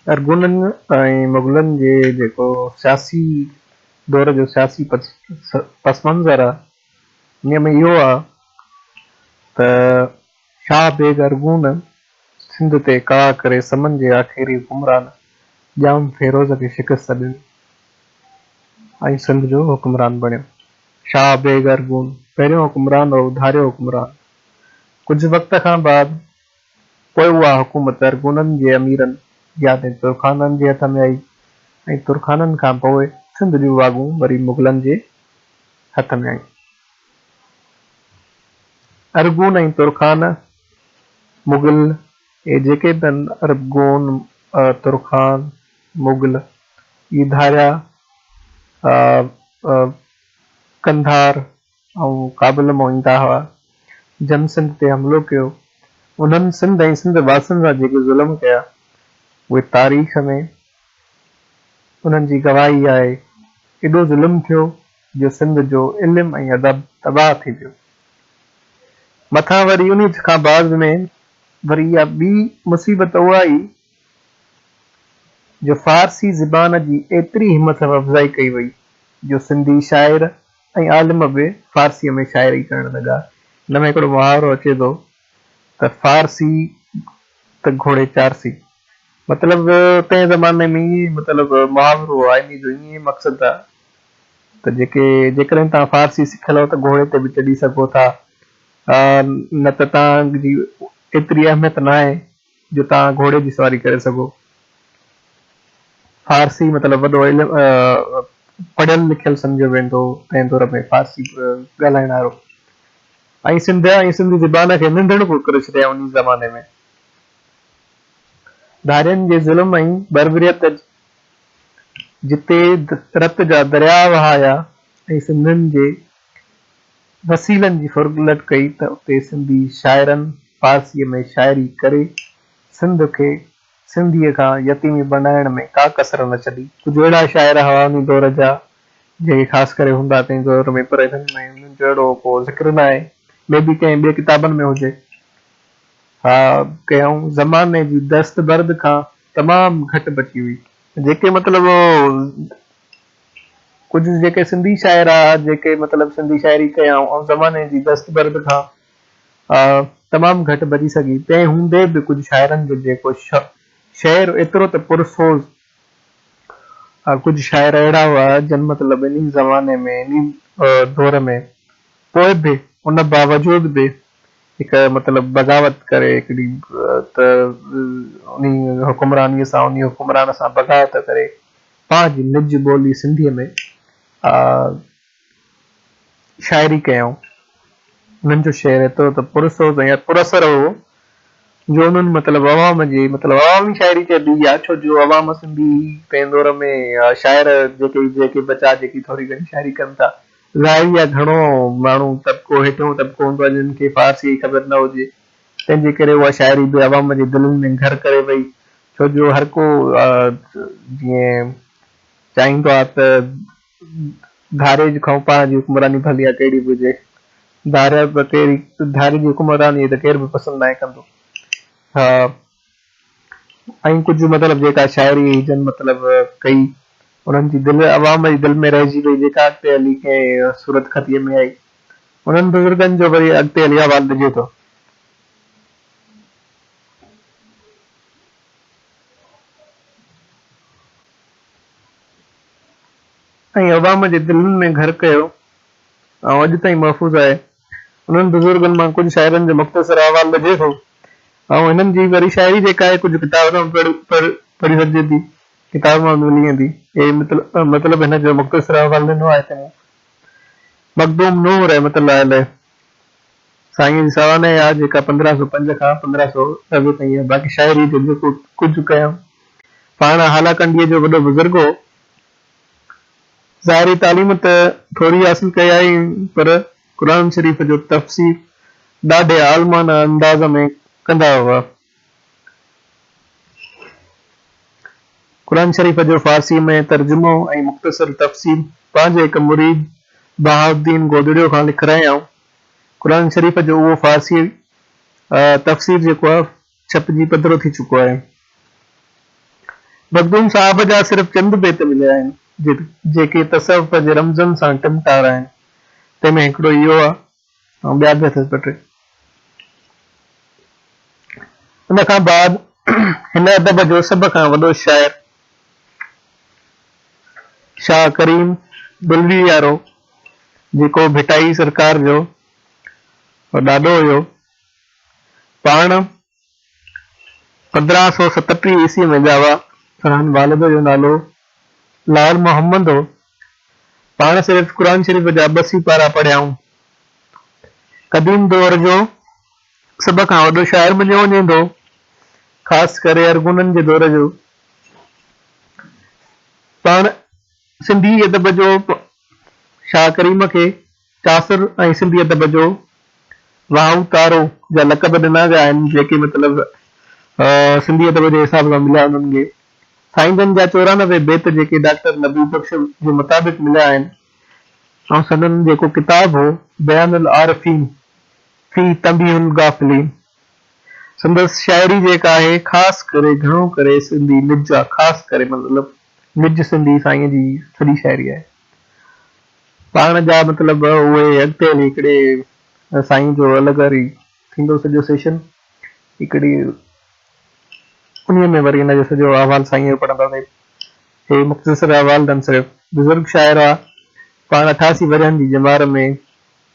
अरगुननि ऐं मुग़लनि जे जेको सियासी दौर जो सियासी पस मंज़र आहे, इन में इहो आहे त शाह बेग अरगुन सिंध ते कारा करे समन जे आख़िरी हुकुमरान ॼाम फेरोज़ खे शिकस्त ॾिनी ऐं सिंध जो हुकुमरान बणियो। शाह बेग अरगुन पहिरियों हुकुमरान हो, धारियो हुकुमरान। कुझु वक़्त खां बाद पोइ उहा हुकूमत अरगुननि जे अमीरनि यानी तुर्खाननि जे हथ में आई ऐं तुर्खाननि खां पोइ सिंध जूं वाॻूं वरी मुग़लनि जे हथ में आयूं। अरगुन ऐं तुर्खान मुग़ल इहे जेके बि आहिनि, अरगुन तुर्खान मुग़ल, इहे धारिया कंधार ऐं काबुल मां ईंदा हुआ, जन सिंध ते हमिलो कयो। उन्हनि सिंध ऐं सिंध वासियुनि सां जेके ज़ुल्म कया, उहे तारीख़ में उन्हनि जी गवाही आहे। एॾो ज़ुल्म थियो जो सिंध जो इल्मु ऐं अदब तबाह थी वियो। मथां वरी उन खां बाद में वरी इहा ॿी मुसीबत उहा आई जो फ़ारसी ज़बान जी एतिरी हिमत अफ़ज़ाई कई वई जो सिंधी शाइर ऐं आलिम बि फ़ारसीअ में शाइरी करणु लॻा। हिन में हिकिड़ो मुहावरो अचे थो त फ़ारसी त घोड़े चारसी, मतिलबु तंहिं ज़माने में ईअं मतिलबु मुहावरो आहे, इन जो ईअं मक़सदु आहे त जेकॾहिं तव्हां फ़ारसी सिखियल हो त घोड़े ते बि चढ़ी सघो था, न त तव्हांजी एतिरी अहमियत न आहे जो तव्हां घोड़े जी सवारी करे सघो। फ़ारसी मतिलबु वॾो इल्मु पढ़ियल लिखियल सम्झियो वेंदो तंहिं दौर में फ़ारसी ॻाल्हाइण वारो, ऐं सिंध ऐं सिंधी ज़बान खे निंढण बि करे छॾिया उन ज़माने में। धारियनि जे ज़ुल्म ऐं बर्बरियत जिते रत जा दरिया वहाया ऐं सिंधियुनि जे वसीलनि जी फुरगलट कई त उते सिंधी शाइरनि फ़ारसीअ में शाइरी करे सिंध खे सिंधीअ खां यतीमी बनाइण में का कसर न छॾी। कुझु अहिड़ा शाइर हुआ उन दौर जा जेके ख़ासि करे हूंदा तंहिं दौर में, पर हिननि में उन्हनि जो अहिड़ो को ज़िक्र न आहे, मे बि कंहिं ॿिए किताबनि में हुजे। हा, कंहिं ज़माने जी दस्तबर्द खां तमामु घटि बची हुई। जेके मतिलबु कुझु जेके सिंधी शाइर आहे जेके मतिलबु सिंधी शाइरी कयाऊं ऐं ज़माने जी दस्तबर्द खां तमामु घटि बची सघी, तंहिं हूंदे बि कुझु शाइरनि जो जेको शहर एतिरो त पुरसोज़, कुझु शाइर अहिड़ा हुआ जन मतिलबु इन ज़माने में इन दौर में पोइ बि उन बावजूद बि हिकु मतिलबु बग़ावत करे हिकिड़ी त उन हुकुमरानीअ सां उन हुकुमरान सां बग़ावत करे पंहिंजी निज ॿोली सिंधीअ में शाइरी कयऊं। उन्हनि जो शहर एतिरो त पुरसोज़ ऐं पुरअसर हो जो उन्हनि मतिलबु अवाम जी मतिलबु अवामी शाइरी चइबी आहे, छो जो अवाम सिंधी तंहिं दौर में शाइर जेके बचा जेकी थोरी घणी शाइरी कनि था, ज़ाहिरी आहे घणो माण्हू तबिको हेठियों तबिको हूंदो आहे जिन खे फ़ारसी जी ख़बर न हुजे, तंहिंजे करे उहा शाइरी बि अवाम जे दिलनि में घर करे वई। छो जो हर को जीअं चाहींदो आहे त धारे खां पाण जी हुकुमरानी भली आहे कहिड़ी बि हुजे, धारे जी हुकुमरानी त केरु बि पसंदि न आहे कंदो। हा, ऐं कुझु मतिलबु जेका शाइरी जन मतिलबु कई उन्हनि जी दिलि अवाम जी दिलि में रहिजी वई, जेका अॻिते हली कंहिं सूरत खतीअ में आई, उन्हनि बुज़ुर्गनि जो वरी अॻिते हली हवालु ॾिजे थो। ऐं अवाम जे दिलनि में घर कयो ऐं अॼु ताईं महफ़ूज़ आहे। उन्हनि बुज़ुर्गनि मां कुझु शाइरनि जो मुख़्तसर हवालु ॾिजे थो ऐं हिननि जी वरी शाइरी जेका आहे कुझु किताब में पढ़ी सघिजे थी, किताब मां मिली वेंदी। हे मतिलबु हिन जो मुख़्तसर हवालु ॾिनो आहे त मखदूम नूर रहमतुल्लाह अलैह साईं जी सावाने आहे जेका 1505 खां 1590 ताईं आहे। बाक़ी शाइरी जो जेको कुझु कयूं, पाण हालाकंडीअ जो वॾो बुज़ुर्ग हो, ज़ाहिरी तालीम त थोरी हासिल कई पर क़ुर शरीफ़ जो तफ़सीर ॾाढे आलमाना अंदाज़ में कंदा हुआ। क़ुर शरीफ़ जो फ़ारसी में तर्जुमो ऐं मुख़्तसर तफ़सीर पंहिंजे हिकु मुरीद बहाउद्दीन गोदड़ियो खां लिखारायाऊं। क़ुर शरीफ़ जो उहो फ़ारसी तफ़सीर जेको आहे छपिजी पधिरो थी चुको आहे। मखदूम साहब जा सिर्फ़ चंद बेत मिलिया आहिनि जेके तसव्वुफ़ जे रमज़नि सां टिमटार आहिनि। तंहिंमें हिकिड़ो इहो आहे ऐं ॿिया बि अथसि ॿ टे। उन खां बाद हिन अदब जो सभ खां वॾो शाइर शाह करीम दुलवी वारो, जेको भिटाई सरकार जो ॾाॾो हुयो, पाण 1537 ईस्वी में ॼावा। संदन वालिद जो नालो लाल मोहम्मद हो। पाण सिर्फ़ क़ुरान शरीफ़ जा 2 सिपारा पढ़ियाऊं। क़दीम दौर जो सभ खां वॾो शाइर मञियो वञे थो, ख़ासि करे अरगुननि जे दौर जो। पाण सिंधी अदब जो शाह करीम खे चासर ऐं सिंधी अदब जो वाहू तारो जा लक़ब ॾिना विया आहिनि, जेके मतिलबु सिंधी अदब जे हिसाब सां मिलिया उन्हनि खे। साईं जा 94 बेत जेके डॉक्टर नबी बख्श जे मुताबिक़ मिलिया आहिनि, ऐं संदन जेको किताब हो बयानुल आरिफ़ीन फी तंबीहुल गाफ़िलीन, संदसि शाइरी जेका आहे ख़ासि करे घणो करे सिंधी निज आहे। ख़ासि करे मतिलबु निज सिंधी साईं जी सॼी शाइरी आहे। पाण जा मतिलबु उहे अॻिते हली हिकिड़े साईं जो अलॻि वरी थींदो सॼो सेशन हिकिड़ी, उन्हीअ में वरी हिन जो सॼो अहवाल साईं जो पढ़ंदासीं। हे मुख़्तसर अहवाल अथनि सिर्फ़। बुज़ुर्ग शाइर आहे। पाण 88 वरियनि जी जमार में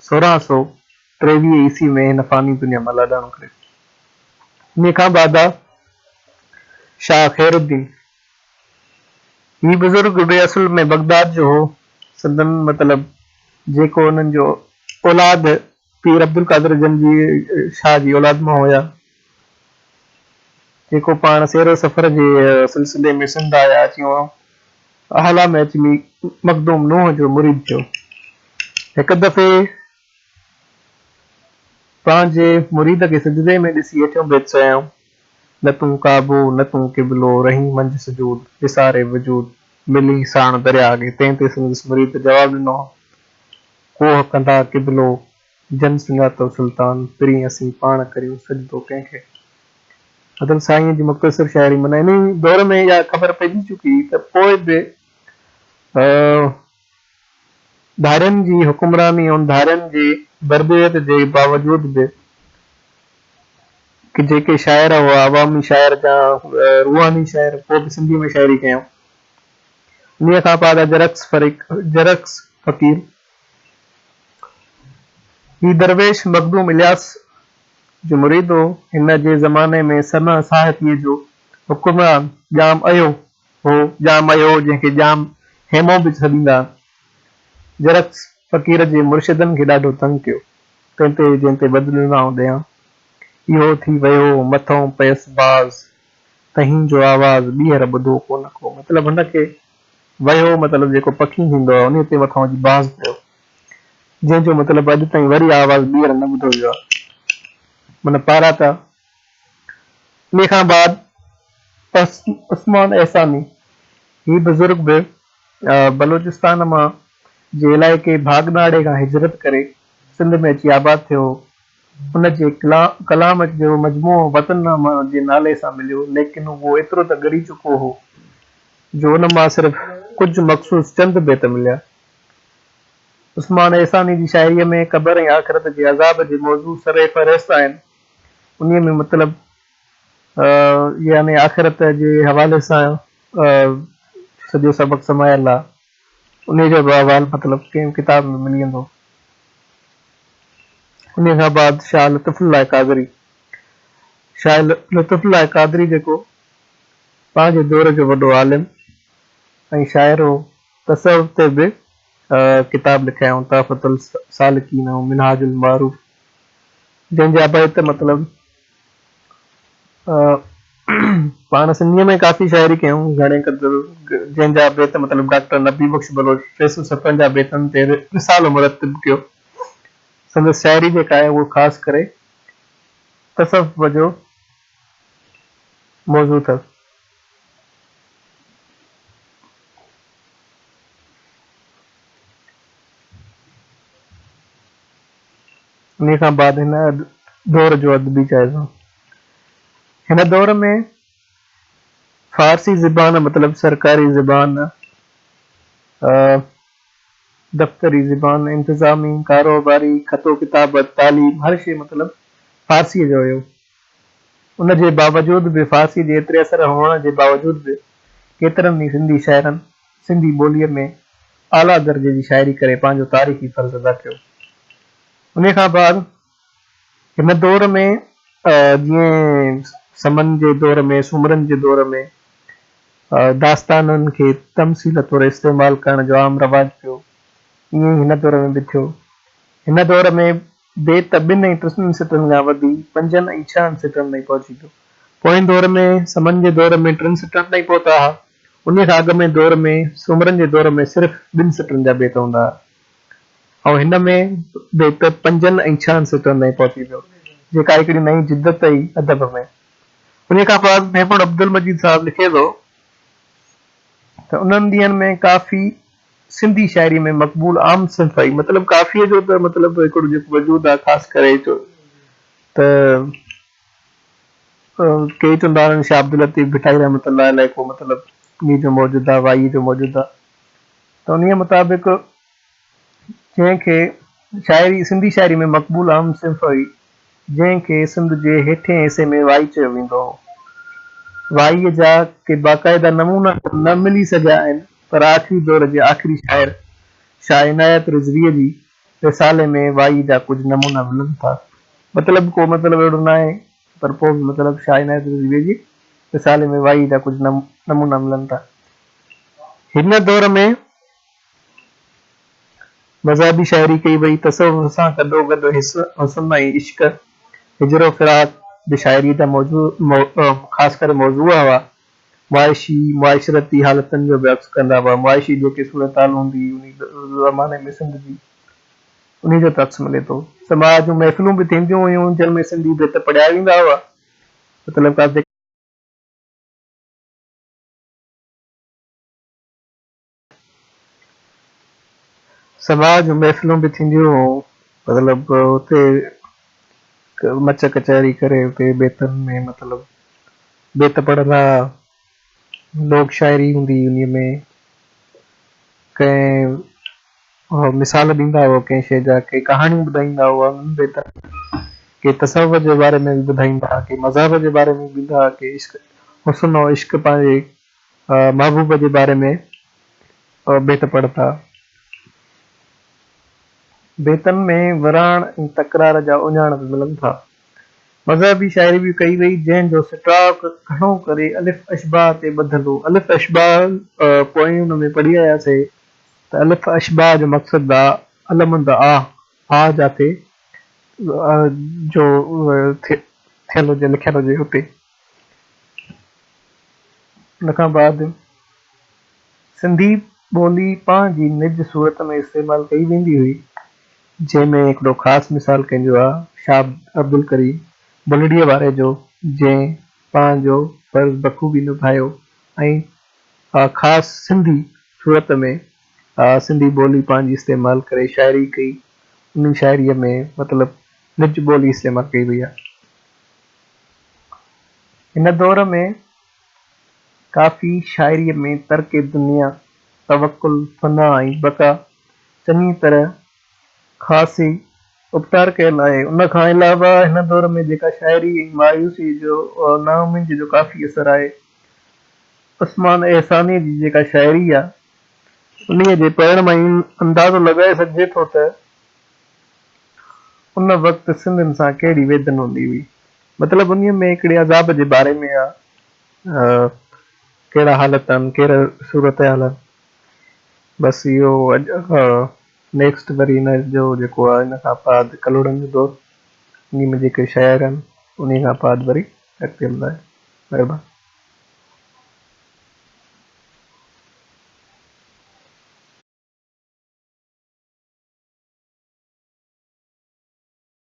1623 ईस्वी में हिन फ़ानी दुनिया मां लाॾाणो करे। इन खां बाद आहे शाह ख़ैरुद्दीन। ही बुज़ुर्ग बि असुल में बगदाद जो हो। संदन मतिलबु जेको उन्हनि जो औलाद पीर अब्दुल कादिर जंजी शाह जी औलाद मां हुया, जेको पाण सैरो सफ़र जे सिलसिले में सिंध आया अची अहला में अची मखदूम नूह जो मुरीद थियो। हिकु दफ़े पंहिंजे मुरीद खे सजदे में ॾिसी हेठियों बेत चयाऊं, न तूं काबो न तूं क़िबलो रही मंझि सजूद विसारे वजूद मिली साण दरिया खे। तंहिं ते संदसि मुरीद जवाबु ॾिनो, कोह कंदा क़िबलो जन सुञातो सुल्तान पिरी असीं पाण करियूं सजदो कंहिंखे। मतिलबु साईं जी मुख़्तसर शाइरी माना इन दौर में इहा ख़बर पइजी चुकी त पोइ बि धारियुनि जी हुकुमरानी ऐं धारियुनि जी बरबियत जे बावजूद बि कि जेके शाइर हुआ अवामी शाइर जा रूहानी शाइर पोइ बि सिंधी में शाइरी कयूं। इन खां बाद जरक्स फ़क़ीर। ही दरवेश मखदूम इलियास जो मुरीद हो। हिन जे ज़माने में सना साहितीअ जो हुकुमरान जाम अयो हो, जंहिंखे जाम हेमो बि सॾींदा। जरक्स फ़क़ीर जे मुर्शिदनि खे ॾाढो तंग कयो, जंहिं ते बदिलूं ॾियां। इहो थी वियो मथों पयसि बाज़ तहीं जो आवाज़ ॿीहर ॿुधो कोन को। मतिलबु हुनखे वियो मतिलबु जेको पखी थींदो आहे उन ते मथां अची बाज़ पियो, जंहिंजो मतिलबु अॼु ताईं वरी आवाज़ ॿीहर न ॿुधो वियो आहे। माना पारा था। इन खां बाद उस्मान एहसानी। ही बुज़ुर्ग बि बलोचिस्तान मां जे इलाइक़े भागनाड़े खां हिजरत करे सिंध में अची आबाद थियो। उन जे कलाम जो मजमूओ वतननामा जे नाले सां मिलियो, लेकिन उहो एतिरो त ॻरी चुको हो जो उन मां सिर्फ़ कुझु मख़सूस चंद बेत मिलिया। उस्मान एहसानी जी शाइरीअ में क़बर ऐं आख़िरत जे अज़ाब जे मौज़ू सरे फ़हरिस्त आहिनि। उन में मतिलबु यानी आख़िरत जे हवाले सां सॼो सबक़ समायल आहे। उन जो बि अहवाल मतिलबु कंहिं किताब में मिली वेंदो। उन खां बाद शाह लुत्फ़ुल्लाह क़ादरी। शाह लुत्फ़ुल्लाह क़ादरी जेको पंहिंजे दौर जो वॾो आलिम ऐं शाइर हो, तसव्वुफ़ ते बि किताब लिखियाऊं, तहफ़तुल सालिकीन ऐं मिनहाजुल मारूफ़, जंहिंजा बैत मतिलबु पाण सिंधीअ में काफ़ी शाइरी कयूं घणे क़दुरु, जंहिंजा बैत मतिलबु डॉक्टर नबी बख्श बलोच 356 बेतनि ते रिसालो मुरतब कयो। संदसि शाइरी जेका आहे उहो ख़ासि करे तसव्वुफ़ जो मौज़ू अथसि। इन खां बाद हिन दौर जो अदबी जाइज़ो। हिन दौर में फारसी ज़बान मतलब सरकारी ज़बान, दफ़्तरी ज़बान, इंतज़ामी, कारोबारी, ख़तो किताबत, तालीम, हर शइ मतलब फारसीअ जो हुयो। उन जे बावजूद बि फारसी जे एतिरे असर हुअण जे बावजूद बि केतिरनि ई सिंधी शाइरनि सिंधी ॿोलीअ में आला दर्जे जी शाइरी करे पंहिंजो तारीख़ी फ़र्ज़ अदा कयो। उन खां बाद हिन दौर में जीअं समन जे दौर में, सुमरन जे दौर में दास्ताननि खे तमसील तौरु इस्तेमालु करण जो आम रवाज पियो, ईअं ई हिन दौर में बि थियो। हिन दौर में बेत ॿिनि ऐं टिनि सिटनि खां वधी 5 ऐं 6 सिटनि ताईं पहुची वियो। पोएं दौर में समन जे दौर में 3 सिटनि ताईं पहुता हुआ। उन खां अॻु में दौर में सुमरन जे दौर में सिर्फ़ु 2 सिटनि जा बेत हूंदा हुआ, ऐं हिन में बेत 5 ऐं 6 सिटनि ताईं पहुची वियो, जेका हिकिड़ी नई जिदत आई अदब में। उन खां बाद महमूद अब्दुल मजीद साहब लिखे थो त उन्हनि ॾींहंनि में काफ़ी सिंधी शाइरी में मक़बूल आम सिंफ़ आई, मतिलबु काफ़ीअ जो त मतिलबु हिकिड़ो जेको वजूद आहे ख़ासि करे त के चवंदा आहिनि शाह अब्दुल लतीफ़ भिठाई रहमतुल्लाह अलैह को मतिलबु इन जो मौजूदु आहे, वाई जो मौजूदु आहे। त उन मुताबिक़ जंहिंखे शाइरी सिंधी शाइरी में मक़बूल आम सिंफ़ हुई, जंहिंखे सिंध जे हेठिएं हिसे में वाई चयो वेंदो हो। वाईअ जा के बाक़ाइदा नमूना न मिली सघिया आहिनि, पर आख़िरी दौर जे आख़िरी शाइर शाह इनायत रिज़वीअ जी रिसाले में वाई जा कुझु नमूना मिलनि था। मतिलबु को मतिलबु अहिड़ो न आहे, पर पोइ बि मतिलबु शाह इनायत रिज़वीअ जी रिसाले में वाई जा कुझु नमूना मिलनि था। हिन दौर में मज़हबी शाइरी कई वई, तसव्वुफ़ सां गॾोगॾु हुस्न ऐं इश्क, हिजरो फिराक बि शाइरी जा ख़ासि करे मौज़ू हुआ। मुआइशी मुआशरती हालतुनि जो बि अक्स कंदा हुआ। मुआइशी जेके सूरत हाल हूंदी उन ज़माने में सिंध जी, उन जो त अक्स मिले थो। समाज जूं महफ़िलूं बि थींदियूं हुयूं जिन में सिंधी बेत पढ़िया वेंदा हुआ। मतिलबु का समाज जूं महफ़िलूं बि थींदियूं हुयूं, मतिलबु हुते मच कचहरी करे हुते बेतनि में मतिलबु बेत पढ़ंदा, लोक शाइरी हूंदी उन में, कंहिं मिसाल ॾींदा हुआ कंहिं शइ जा, के कहाणियूं ॿुधाईंदा हुआ उन्हनि बेतनि, के तसव्वुफ़ जे बारे में बि ॿुधाईंदा, के मज़हब जे बारे में बि ॿुधाईंदा, के इश्क हुस्न और इश्क पंहिंजे महबूब जे बारे में बेत पढ़ंदा। बेतनि में विराण ऐं तकरार जा उञाण बि मिलनि था। मज़हबी शाइरी बि कई वई, जंहिंजो सिटाक घणो करे अलिफ़ अशबाह ते ॿधल हो। अलिफ़ अशबाह पोइ हुन में पढ़ी आयासीं त अलिफ़ अशबाह जो मक़सदु आहे अलमंद आ जाते जो थियल हुजे, लिखियल हुजे हुते। उन खां बाद सिंधी ॿोली पंहिंजी निज सूरत में इस्तेमालु कई वेंदी हुई, जंहिंमें हिकिड़ो ख़ासि मिसाल कंहिंजो आहे शाह अब्दुल करीम बुलड़ीअ वारे जो, जंहिं पंहिंजो फ़र्ज़ बख़ूबी निभायो ऐं ख़ासि सिंधी सूरत में सिंधी ॿोली पंहिंजी इस्तेमालु करे शाइरी कई। उन शाइरीअ में मतिलबु निज ॿोली इस्तेमालु कई वई आहे। हिन दौर में काफ़ी शाइरीअ में तर्क दुनिया, तवक्कुल, फना ऐं बका चङी तरह ख़ासि उपतार कयल आहे। उन खां अलावा हिन दौर में जेका शाइरी ऐं मायूसी जो नाउमीदी जो काफ़ी असर आहे। उस्मान एहसानी जी जेका शाइरी आहे उन जे पढ़ण मां अंदाज़ो लॻाए सघिजे थो त उन वक़्तु सिंधियुनि सां कहिड़ी वेदन हूंदी हुई। मतिलबु उन में हिकिड़े अज़ाब जे बारे में आहे, कहिड़ा हालत आहिनि, कहिड़ा सूरत हाल आहिनि। बसि इहो अॼु नेक्स्ट वरी हिन जो जेको आहे हिन खां बाद कलोड़नि जो दौरु, उन में जेके शाइर आहिनि उन खां बाद वरी अॻिते हलंदा आहिनि। महिरबानी।